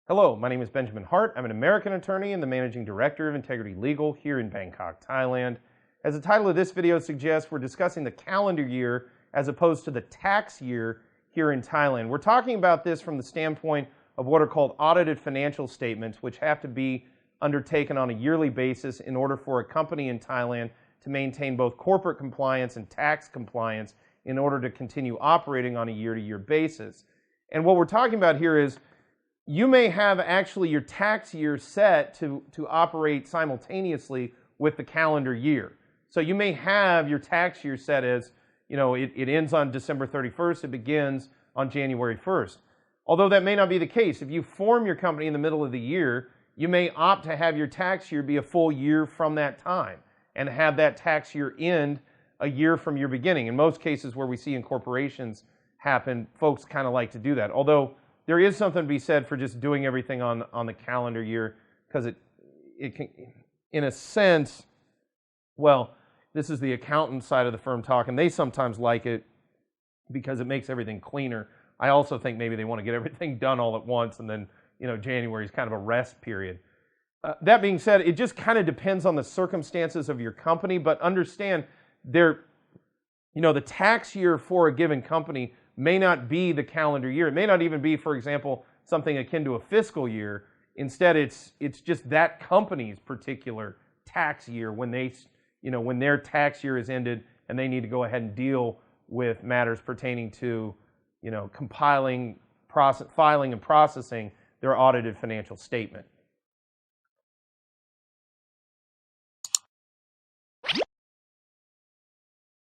Hello, my name is Benjamin Hart. I'm an American attorney and the Managing Director of Integrity Legal here in Bangkok, Thailand. As the title of this video suggests, we're discussing the calendar year as opposed to the tax year here in Thailand. We're talking about this from the standpoint of what are called audited financial statements, which have to be undertaken on a yearly basis in order for a company in Thailand to maintain both corporate compliance and tax compliance in order to continue operating on a year-to-year basis. And what we're talking about here is you may have actually your tax year set to operate simultaneously with the calendar year. So you may have your tax year set as, it ends on December 31st, it begins on January 1st. Although that may not be the case. If you form your company in the middle of the year, you may opt to have your tax year be a full year from that time and have that tax year end a year from your beginning. In most cases where we see incorporations happen, folks kind of like to do that. Although there is something to be said for just doing everything on the calendar year, because it can, in a sense, well, this is the accountant side of the firm talking. They sometimes like it because it makes everything cleaner. I also think maybe they want to get everything done all at once, and then January is kind of a rest period. That being said, it just kind of depends on the circumstances of your company, but understand the tax year for a given company may not be the calendar year. It may not even be, for example, something akin to a fiscal year. Instead, it's just that company's particular tax year when when their tax year is ended and they need to go ahead and deal with matters pertaining to compiling, filing, and processing their audited financial statement.